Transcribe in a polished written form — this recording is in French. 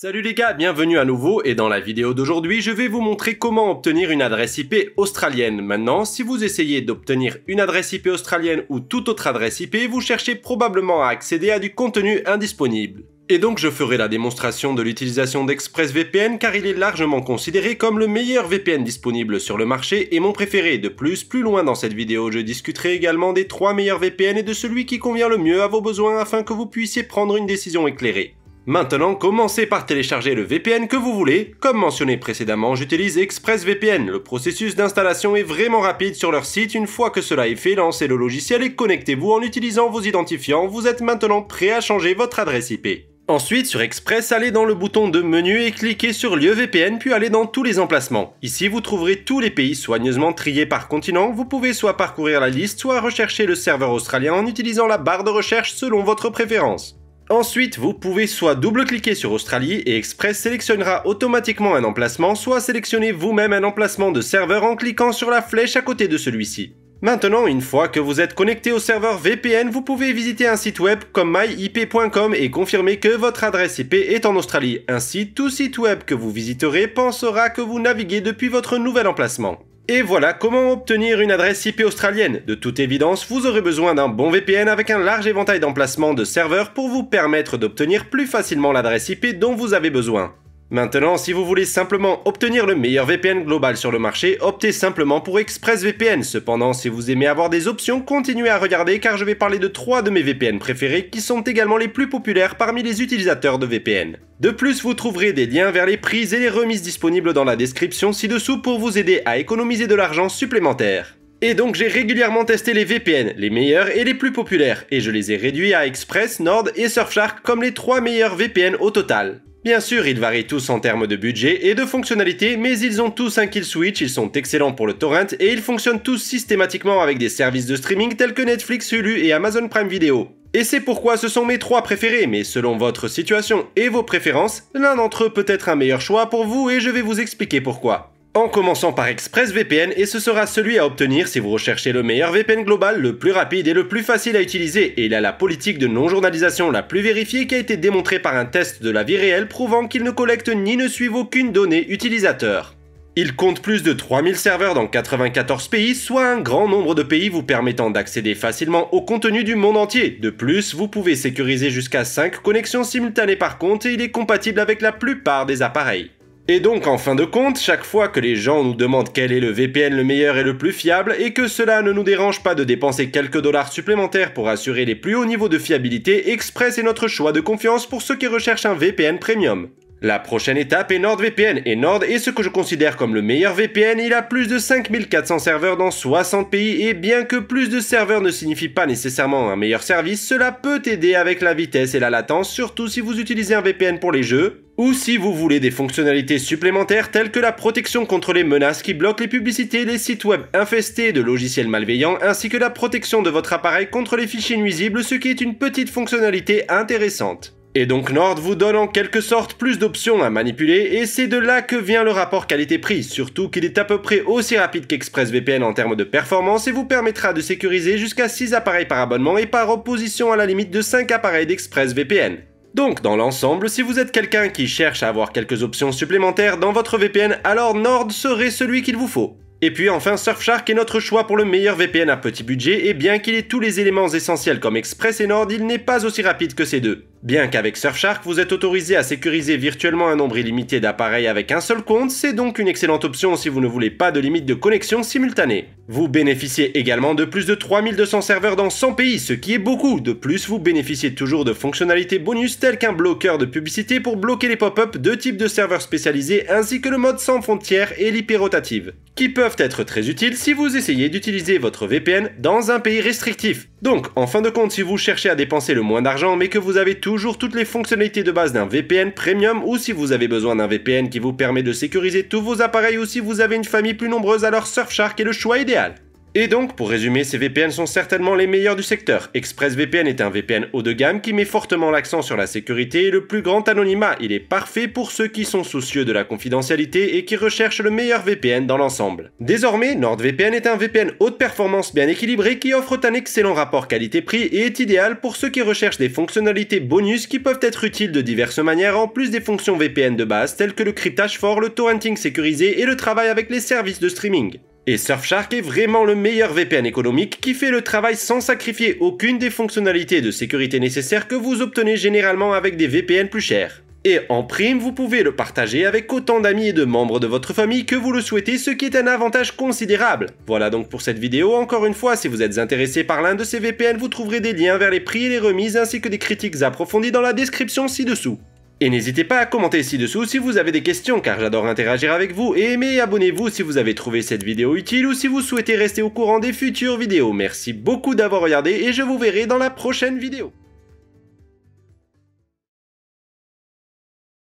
Salut les gars, bienvenue à nouveau et dans la vidéo d'aujourd'hui, je vais vous montrer comment obtenir une adresse IP australienne. Maintenant, si vous essayez d'obtenir une adresse IP australienne ou toute autre adresse IP, vous cherchez probablement à accéder à du contenu indisponible. Et donc je ferai la démonstration de l'utilisation d'ExpressVPN car il est largement considéré comme le meilleur VPN disponible sur le marché et mon préféré. De plus loin dans cette vidéo, je discuterai également des 3 meilleurs VPN et de celui qui convient le mieux à vos besoins afin que vous puissiez prendre une décision éclairée. Maintenant, commencez par télécharger le VPN que vous voulez. Comme mentionné précédemment, j'utilise ExpressVPN. Le processus d'installation est vraiment rapide sur leur site. Une fois que cela est fait, lancez le logiciel et connectez-vous en utilisant vos identifiants. Vous êtes maintenant prêt à changer votre adresse IP. Ensuite, sur Express, allez dans le bouton de menu et cliquez sur Lieu VPN, puis allez dans tous les emplacements. Ici, vous trouverez tous les pays soigneusement triés par continent. Vous pouvez soit parcourir la liste, soit rechercher le serveur australien en utilisant la barre de recherche selon votre préférence. Ensuite, vous pouvez soit double-cliquer sur Australie et Express sélectionnera automatiquement un emplacement, soit sélectionner vous-même un emplacement de serveur en cliquant sur la flèche à côté de celui-ci. Maintenant, une fois que vous êtes connecté au serveur VPN, vous pouvez visiter un site web comme myip.com et confirmer que votre adresse IP est en Australie. Ainsi, tout site web que vous visiterez pensera que vous naviguez depuis votre nouvel emplacement. Et voilà comment obtenir une adresse IP australienne. De toute évidence, vous aurez besoin d'un bon VPN avec un large éventail d'emplacements de serveurs pour vous permettre d'obtenir plus facilement l'adresse IP dont vous avez besoin. Maintenant, si vous voulez simplement obtenir le meilleur VPN global sur le marché, optez simplement pour ExpressVPN. Cependant, si vous aimez avoir des options, continuez à regarder car je vais parler de 3 de mes VPN préférés qui sont également les plus populaires parmi les utilisateurs de VPN. De plus, vous trouverez des liens vers les prix et les remises disponibles dans la description ci-dessous pour vous aider à économiser de l'argent supplémentaire. Et donc j'ai régulièrement testé les VPN, les meilleurs et les plus populaires, et je les ai réduits à Express, Nord et Surfshark comme les 3 meilleurs VPN au total. Bien sûr, ils varient tous en termes de budget et de fonctionnalités, mais ils ont tous un kill switch, ils sont excellents pour le torrent et ils fonctionnent tous systématiquement avec des services de streaming tels que Netflix, Hulu et Amazon Prime Video. Et c'est pourquoi ce sont mes 3 préférés, mais selon votre situation et vos préférences, l'un d'entre eux peut être un meilleur choix pour vous et je vais vous expliquer pourquoi. En commençant par ExpressVPN, et ce sera celui à obtenir si vous recherchez le meilleur VPN global, le plus rapide et le plus facile à utiliser, et il a la politique de non-journalisation la plus vérifiée qui a été démontrée par un test de la vie réelle prouvant qu'il ne collecte ni ne suive aucune donnée utilisateur. Il compte plus de 3000 serveurs dans 94 pays, soit un grand nombre de pays vous permettant d'accéder facilement au contenu du monde entier. De plus, vous pouvez sécuriser jusqu'à 5 connexions simultanées par compte et il est compatible avec la plupart des appareils. Et donc en fin de compte, chaque fois que les gens nous demandent quel est le VPN le meilleur et le plus fiable, et que cela ne nous dérange pas de dépenser quelques dollars supplémentaires pour assurer les plus hauts niveaux de fiabilité, Express est notre choix de confiance pour ceux qui recherchent un VPN premium. La prochaine étape est NordVPN, et Nord est ce que je considère comme le meilleur VPN. Il a plus de 5400 serveurs dans 60 pays, et bien que plus de serveurs ne signifie pas nécessairement un meilleur service, cela peut aider avec la vitesse et la latence, surtout si vous utilisez un VPN pour les jeux, ou si vous voulez des fonctionnalités supplémentaires telles que la protection contre les menaces qui bloquent les publicités, les sites web infestés de logiciels malveillants, ainsi que la protection de votre appareil contre les fichiers nuisibles, ce qui est une petite fonctionnalité intéressante. Et donc Nord vous donne en quelque sorte plus d'options à manipuler et c'est de là que vient le rapport qualité-prix, surtout qu'il est à peu près aussi rapide qu'ExpressVPN en termes de performance et vous permettra de sécuriser jusqu'à 6 appareils par abonnement et par opposition à la limite de 5 appareils d'ExpressVPN. Donc dans l'ensemble, si vous êtes quelqu'un qui cherche à avoir quelques options supplémentaires dans votre VPN, alors Nord serait celui qu'il vous faut. Et puis enfin, Surfshark est notre choix pour le meilleur VPN à petit budget et bien qu'il ait tous les éléments essentiels comme Express et Nord, il n'est pas aussi rapide que ces deux. Bien qu'avec Surfshark, vous êtes autorisé à sécuriser virtuellement un nombre illimité d'appareils avec un seul compte, c'est donc une excellente option si vous ne voulez pas de limite de connexion simultanée. Vous bénéficiez également de plus de 3200 serveurs dans 100 pays, ce qui est beaucoup. De plus, vous bénéficiez toujours de fonctionnalités bonus telles qu'un bloqueur de publicité pour bloquer les pop-up, 2 types de serveurs spécialisés ainsi que le mode sans frontières et l'IP rotative, qui peuvent être très utiles si vous essayez d'utiliser votre VPN dans un pays restrictif. Donc, en fin de compte, si vous cherchez à dépenser le moins d'argent mais que vous avez toujours toutes les fonctionnalités de base d'un VPN premium ou si vous avez besoin d'un VPN qui vous permet de sécuriser tous vos appareils ou si vous avez une famille plus nombreuse, alors Surfshark est le choix idéal. Et donc, pour résumer, ces VPN sont certainement les meilleurs du secteur. ExpressVPN est un VPN haut de gamme qui met fortement l'accent sur la sécurité et le plus grand anonymat. Il est parfait pour ceux qui sont soucieux de la confidentialité et qui recherchent le meilleur VPN dans l'ensemble. Désormais, NordVPN est un VPN haute performance bien équilibré qui offre un excellent rapport qualité-prix et est idéal pour ceux qui recherchent des fonctionnalités bonus qui peuvent être utiles de diverses manières en plus des fonctions VPN de base telles que le cryptage fort, le torrenting sécurisé et le travail avec les services de streaming. Et Surfshark est vraiment le meilleur VPN économique qui fait le travail sans sacrifier aucune des fonctionnalités de sécurité nécessaires que vous obtenez généralement avec des VPN plus chers. Et en prime, vous pouvez le partager avec autant d'amis et de membres de votre famille que vous le souhaitez, ce qui est un avantage considérable. Voilà donc pour cette vidéo. Encore une fois, si vous êtes intéressé par l'un de ces VPN, vous trouverez des liens vers les prix et les remises ainsi que des critiques approfondies dans la description ci-dessous. Et n'hésitez pas à commenter ci-dessous si vous avez des questions car j'adore interagir avec vous, et aimez et abonnez-vous si vous avez trouvé cette vidéo utile ou si vous souhaitez rester au courant des futures vidéos. Merci beaucoup d'avoir regardé et je vous verrai dans la prochaine vidéo.